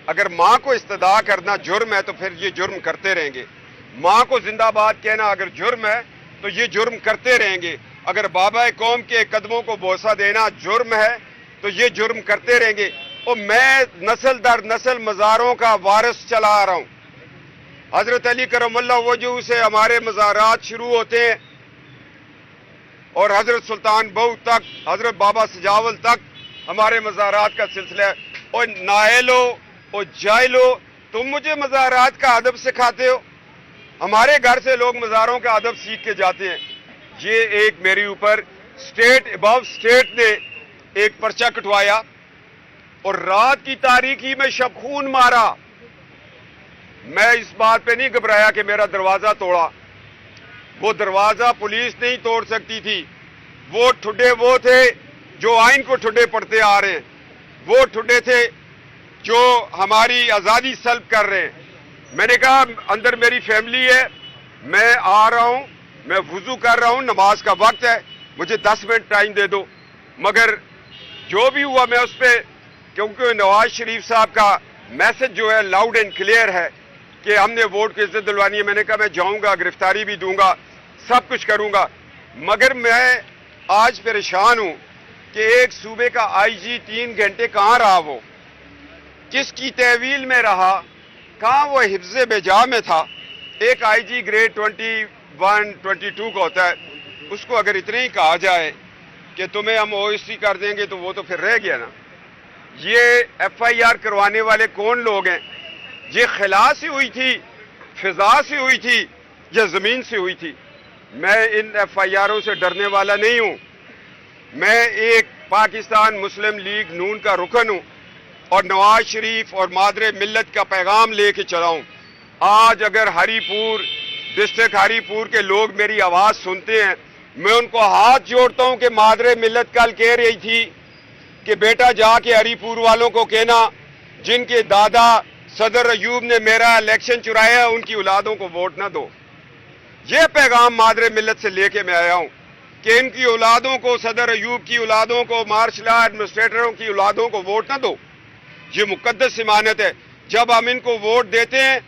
اگر ماں کو استدعا کرنا جرم ہے تو پھر یہ جرم کرتے رہیں گے. ماں کو زندہ باد کہنا اگر جرم ہے تو یہ جرم کرتے رہیں گے. اگر بابا قوم کے قدموں کو بوسہ دینا جرم ہے تو یہ جرم کرتے رہیں گے. اور میں نسل در نسل مزاروں کا وارث چلا آ رہا ہوں. حضرت علی کرم اللہ وجہہ سے ہمارے مزارات شروع ہوتے ہیں اور حضرت سلطان بہو تک، حضرت بابا سجاول تک ہمارے مزارات کا سلسلہ ہے. اور نائلو اور جائلو، تم مجھے مزارات کا ادب سکھاتے ہو؟ ہمارے گھر سے لوگ مزاروں کا ادب سیکھ کے جاتے ہیں. یہ ایک میرے اوپر اسٹیٹ ابو اسٹیٹ نے ایک پرچہ کٹوایا اور رات کی تاریکی میں شب خون مارا. میں اس بات پہ نہیں گھبرایا کہ میرا دروازہ توڑا. وہ دروازہ پولیس نہیں توڑ سکتی تھی. وہ ٹھڈے وہ تھے جو آئین کو ٹھڈے پڑھتے آ رہے ہیں. وہ ٹھڈے تھے جو ہماری آزادی سلب کر رہے ہیں. میں نے کہا اندر میری فیملی ہے، میں آ رہا ہوں، میں وضو کر رہا ہوں، نماز کا وقت ہے، مجھے 10 منٹ ٹائم دے دو. مگر جو بھی ہوا میں اس پہ، کیونکہ نواز شریف صاحب کا میسج جو ہے لاؤڈ اینڈ کلیئر ہے کہ ہم نے ووٹ کی عزت دلوانی ہے. میں نے کہا میں جاؤں گا، گرفتاری بھی دوں گا، سب کچھ کروں گا. مگر میں آج پریشان ہوں کہ ایک صوبے کا آئی جی 3 گھنٹے کہاں رہا، وہ کس کی تحویل میں رہا، کہاں وہ حفظ بجا میں تھا. ایک آئی جی گریڈ 21 22 کا ہوتا ہے، اس کو اگر اتنے ہی کہا جائے کہ تمہیں ہم او ایس سی کر دیں گے تو وہ تو پھر رہ گیا نا. یہ ایف آئی آر کروانے والے کون لوگ ہیں؟ یہ خلا سے ہوئی تھی، فضا سے ہوئی تھی، یا زمین سے ہوئی تھی؟ میں ان ایف آئی آروں سے ڈرنے والا نہیں ہوں. میں ایک پاکستان مسلم لیگ نون کا رکن ہوں اور نواز شریف اور مادر ملت کا پیغام لے کے چلا ہوں. آج اگر ہری پور ڈسٹرکٹ ہری پور کے لوگ میری آواز سنتے ہیں، میں ان کو ہاتھ جوڑتا ہوں کہ مادر ملت کل کہہ رہی تھی کہ بیٹا جا کے ہری پور والوں کو کہنا جن کے دادا صدر ایوب نے میرا الیکشن چرایا ان کی اولادوں کو ووٹ نہ دو. یہ پیغام مادر ملت سے لے کے میں آیا ہوں کہ ان کی اولادوں کو، صدر ایوب کی اولادوں کو، مارشل آرٹ ایڈمنسٹریٹروں کی اولادوں کو ووٹ نہ دو. یہ مقدس امانت ہے. جب ہم ان کو ووٹ دیتے ہیں،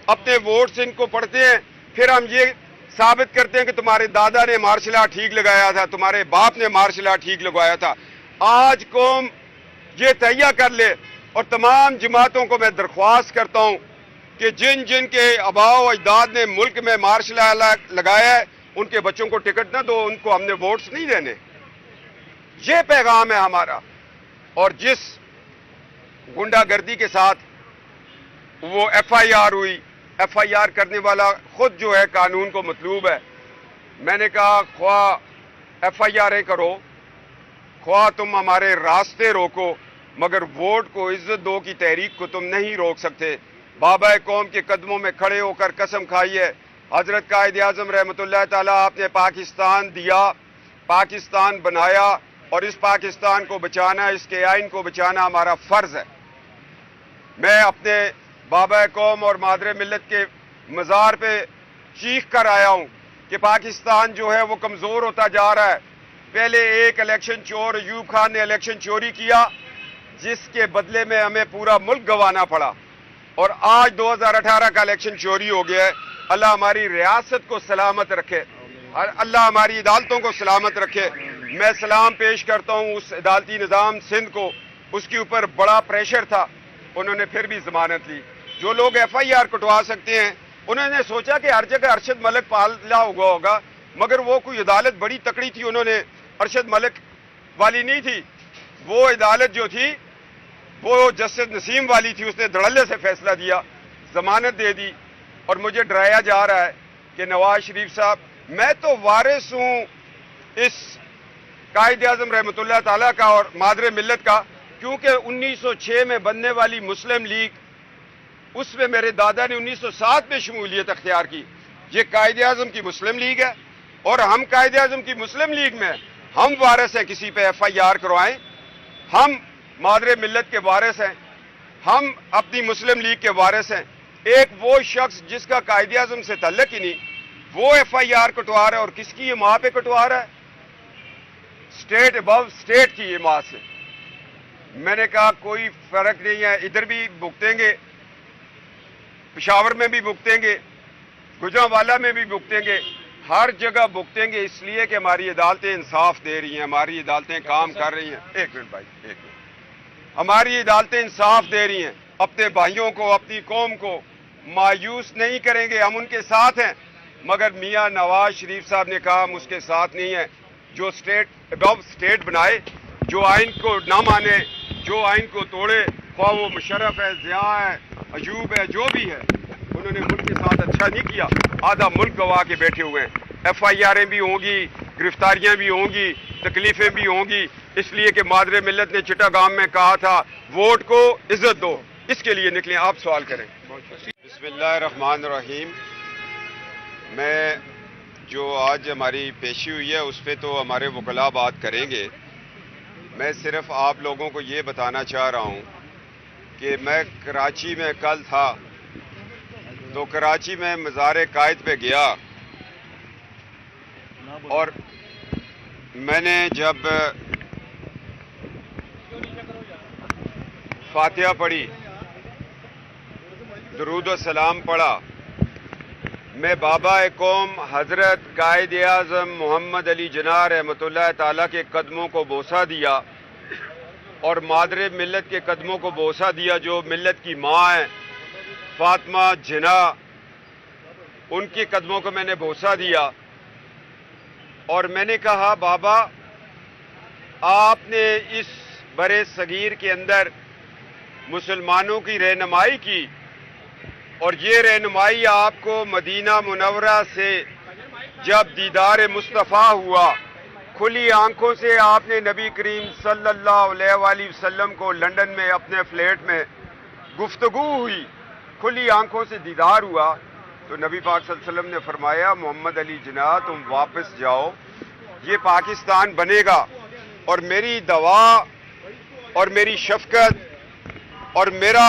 اپنے ووٹ سے ان کو پڑھتے ہیں، پھر ہم یہ ثابت کرتے ہیں کہ تمہارے دادا نے مارشل آرٹ ٹھیک لگایا تھا، تمہارے باپ نے مارشل آرٹ ٹھیک لگوایا تھا. آج قوم یہ تہیہ کر لے. اور تمام جماعتوں کو میں درخواست کرتا ہوں کہ جن جن کے آباء و اجداد نے ملک میں مارشل آرٹ لگایا ہے ان کے بچوں کو ٹکٹ نہ دو، ان کو ہم نے ووٹس نہیں دینے. یہ پیغام ہے ہمارا. اور جس گنڈا گردی کے ساتھ وہ ایف آئی آر ہوئی، ایف آئی آر کرنے والا خود جو ہے قانون کو مطلوب ہے. میں نے کہا خواہ ایف آئی آر کرو، خواہ تم ہمارے راستے روکو، مگر ووٹ کو عزت دو کی تحریک کو تم نہیں روک سکتے. بابا قوم کے قدموں میں کھڑے ہو کر قسم کھائی ہے. حضرت قائد اعظم رحمۃ اللہ تعالیٰ، آپ نے پاکستان دیا، پاکستان بنایا، اور اس پاکستان کو بچانا، اس کے آئین کو بچانا ہمارا فرض ہے. میں اپنے بابا قوم اور مادر ملت کے مزار پہ چیخ کر آیا ہوں کہ پاکستان جو ہے وہ کمزور ہوتا جا رہا ہے. پہلے ایک الیکشن چور ایوب خان نے الیکشن چوری کیا جس کے بدلے میں ہمیں پورا ملک گنوانا پڑا، اور آج 2018 کا الیکشن چوری ہو گیا ہے. اللہ ہماری ریاست کو سلامت رکھے، اللہ ہماری عدالتوں کو سلامت رکھے. میں سلام پیش کرتا ہوں اس عدالتی نظام سندھ کو. اس کے اوپر بڑا پریشر تھا، انہوں نے پھر بھی ضمانت لی. جو لوگ ایف آئی آر کٹوا سکتے ہیں، انہوں نے سوچا کہ ہر جگہ ارشد ملک پالا ہوگا، مگر وہ کوئی عدالت بڑی تکڑی تھی، انہوں نے ارشد ملک والی نہیں تھی. وہ عدالت جو تھی وہ جسٹس نسیم والی تھی، اس نے دھڑلے سے فیصلہ دیا، ضمانت دے دی. اور مجھے ڈرایا جا رہا ہے کہ نواز شریف صاحب، میں تو وارث ہوں اس قائد اعظم رحمۃ اللہ تعالیٰ کا اور مادر ملت کا، کیونکہ 1906 میں بننے والی مسلم لیگ، اس میں میرے دادا نے 1907 میں شمولیت اختیار کی. یہ قائد اعظم کی مسلم لیگ ہے، اور ہم قائد اعظم کی مسلم لیگ میں ہم وارث ہیں. کسی پہ ایف آئی آر کروائیں، ہم مادر ملت کے وارث ہیں، ہم اپنی مسلم لیگ کے وارث ہیں. ایک وہ شخص جس کا قائد اعظم سے تعلق ہی نہیں، وہ ایف آئی آر کٹوا رہا ہے، اور کس کی یہ ماں پہ کٹوا رہا ہے؟ اسٹیٹ ابو اسٹیٹ کی یہ ماں سے. میں نے کہا کوئی فرق نہیں ہے، ادھر بھی بھگتیں گے، پشاور میں بھی بھگتیں گے، گجرانوالہ میں بھی بھگتیں گے، ہر جگہ بھگتیں گے، اس لیے کہ ہماری عدالتیں انصاف دے رہی ہیں، ہماری عدالتیں کام کر رہی ہیں۔ ایک منٹ بھائی، ایک منٹ، ہماری عدالتیں انصاف دے رہی ہیں، اپنے بھائیوں کو، اپنی قوم کو مایوس نہیں کریں گے، ہم ان کے ساتھ ہیں۔ مگر میاں نواز شریف صاحب نے کہا ہم اس کے ساتھ نہیں ہیں۔ جو اسٹیٹ ابو اسٹیٹ بنائے، جو آئین کو نہ مانے، جو آئین کو توڑے، خواہ وہ مشرف ہے، ضیاء ہے، ایوب ہے، جو بھی ہے، انہوں نے ملک کے ساتھ اچھا نہیں کیا۔ آدھا ملک گوا کے بیٹھے ہوئے ہیں، ایف آئی آریں بھی ہوں گی، گرفتاریاں بھی ہوں گی، تکلیفیں بھی ہوں گی، اس لیے کہ مادر ملت نے چٹاگام میں کہا تھا ووٹ کو عزت دو، اس کے لیے نکلیں۔ آپ سوال کریں۔ بسم اللہ الرحمن الرحیم۔ میں جو آج ہماری پیشی ہوئی ہے اس پہ تو ہمارے وکلاء بات کریں گے، میں صرف آپ لوگوں کو یہ بتانا چاہ رہا ہوں کہ میں کراچی میں کل تھا، تو کراچی میں مزار قائد پہ گیا، اور میں نے جب فاتحہ پڑھی، درود و سلام پڑھا، میں بابا قوم حضرت قائد اعظم محمد علی جناح رحمۃ اللہ تعالیٰ کے قدموں کو بوسہ دیا، اور مادر ملت کے قدموں کو بوسہ دیا جو ملت کی ماں ہیں، فاطمہ جناح، ان کے قدموں کو میں نے بوسہ دیا، اور میں نے کہا بابا آپ نے اس برے صغیر کے اندر مسلمانوں کی رہنمائی کی، اور یہ رہنمائی آپ کو مدینہ منورہ سے جب دیدار مصطفیٰ ہوا، کھلی آنکھوں سے آپ نے نبی کریم صلی اللہ علیہ وآلہ وسلم کو لندن میں اپنے فلیٹ میں گفتگو ہوئی، کھلی آنکھوں سے دیدار ہوا، تو نبی پاک صلی اللہ علیہ وسلم نے فرمایا محمد علی جناح تم واپس جاؤ، یہ پاکستان بنے گا، اور میری دعا اور میری شفقت اور میرا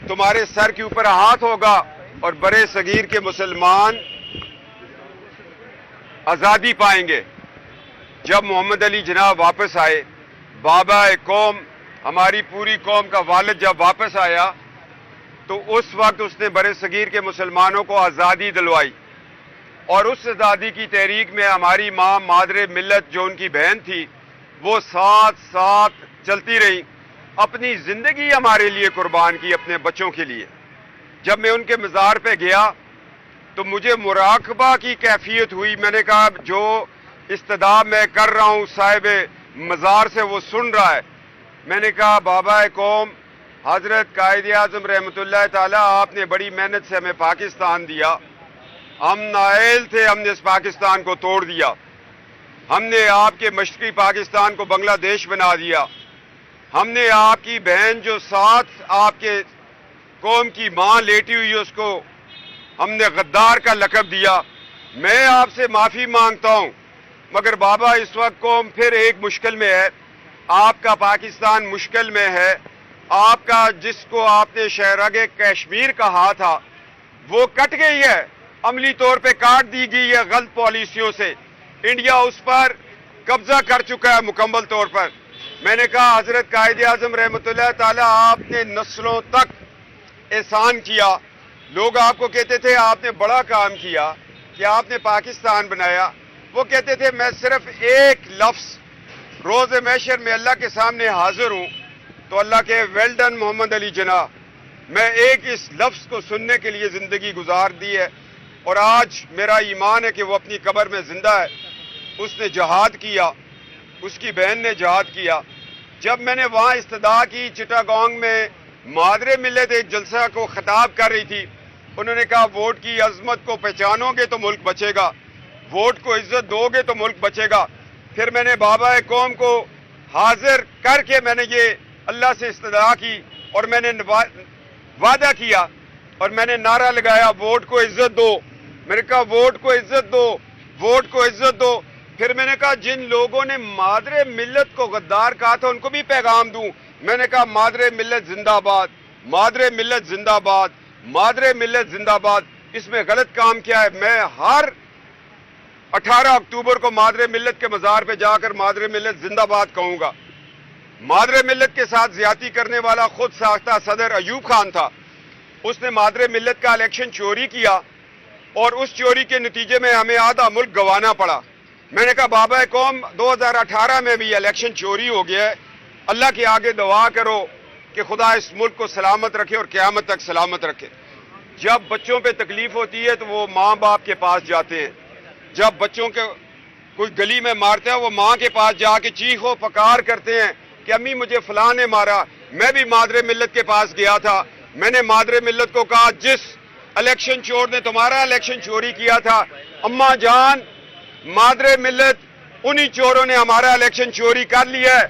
تمہارے سر کے اوپر ہاتھ ہوگا، اور برے صغیر کے مسلمان آزادی پائیں گے۔ جب محمد علی جناح واپس آئے، بابا قوم، ہماری پوری قوم کا والد جب واپس آیا، تو اس وقت اس نے برے صغیر کے مسلمانوں کو آزادی دلوائی، اور اس آزادی کی تحریک میں ہماری ماں مادر ملت جو ان کی بہن تھی، وہ ساتھ ساتھ چلتی رہی، اپنی زندگی ہمارے لیے قربان کی، اپنے بچوں کے لیے۔ جب میں ان کے مزار پہ گیا تو مجھے مراقبہ کی کیفیت ہوئی، میں نے کہا جو استدعا میں کر رہا ہوں صاحب مزار سے وہ سن رہا ہے۔ میں نے کہا بابا قوم حضرت قائد اعظم رحمۃ اللہ تعالیٰ، آپ نے بڑی محنت سے ہمیں پاکستان دیا، ہم نااہل تھے، ہم نے اس پاکستان کو توڑ دیا، ہم نے آپ کے مشرقی پاکستان کو بنگلہ دیش بنا دیا، ہم نے آپ کی بہن جو ساتھ آپ کے قوم کی ماں لیٹی ہوئی اس کو ہم نے غدار کا لقب دیا۔ میں آپ سے معافی مانگتا ہوں، مگر بابا اس وقت قوم پھر ایک مشکل میں ہے، آپ کا پاکستان مشکل میں ہے، آپ کا جس کو آپ نے شہرگ کشمیر کہا تھا وہ کٹ گئی ہے، عملی طور پہ کاٹ دی گئی ہے غلط پالیسیوں سے، انڈیا اس پر قبضہ کر چکا ہے مکمل طور پر۔ میں نے کہا حضرت قائد اعظم رحمۃ اللہ تعالیٰ آپ نے نسلوں تک احسان کیا، لوگ آپ کو کہتے تھے آپ نے بڑا کام کیا کہ آپ نے پاکستان بنایا، وہ کہتے تھے میں صرف ایک لفظ روز محشر میں اللہ کے سامنے حاضر ہوں تو اللہ کے ویل ڈن محمد علی جناح، میں ایک اس لفظ کو سننے کے لیے زندگی گزار دی ہے، اور آج میرا ایمان ہے کہ وہ اپنی قبر میں زندہ ہے۔ اس نے جہاد کیا، اس کی بہن نے جہاد کیا۔ جب میں نے وہاں استدعا کی چٹاگانگ میں، مادر ملت ایک جلسہ کو خطاب کر رہی تھی، انہوں نے کہا ووٹ کی عظمت کو پہچانو گے تو ملک بچے گا، ووٹ کو عزت دو گے تو ملک بچے گا۔ پھر میں نے بابا قوم کو حاضر کر کے میں نے یہ اللہ سے استدعا کی، اور میں نے وعدہ کیا، اور میں نے نعرہ لگایا ووٹ کو عزت دو، میں نے کہا ووٹ کو عزت دو، ووٹ کو عزت دو۔ پھر میں نے کہا جن لوگوں نے مادر ملت کو غدار کہا تھا ان کو بھی پیغام دوں، میں نے کہا مادر ملت زندہ باد، مادر ملت زندہ باد، مادر ملت زندہ باد۔ اس میں غلط کام کیا ہے؟ میں ہر 18 اکتوبر کو مادر ملت کے مزار پہ جا کر مادر ملت زندہ باد کہوں گا، مادر ملت کے ساتھ زیادتی کرنے والا خود ساختہ صدر ایوب خان تھا. اس نے مادر ملت کا الیکشن چوری کیا اور اس چوری کے نتیجے میں ہمیں آدھا ملک گنوانا پڑا. میں نے کہا بابا قوم 2018 میں بھی الیکشن چوری ہو گیا ہے, اللہ کے آگے دعا کرو کہ خدا اس ملک کو سلامت رکھے اور قیامت تک سلامت رکھے. جب بچوں پہ تکلیف ہوتی ہے تو وہ ماں باپ کے پاس جاتے ہیں. جب بچوں کے کوئی گلی میں مارتا ہے وہ ماں کے پاس جا کے چیخ و پکار کرتے ہیں کہ امی مجھے فلاں نے مارا. میں بھی مادر ملت کے پاس گیا تھا, میں نے مادر ملت کو کہا جس الیکشن چور نے تمہارا الیکشن چوری کیا تھا اماں جان, مادر ملت انہی چوروں نے ہمارا الیکشن چوری کر لیا ہے.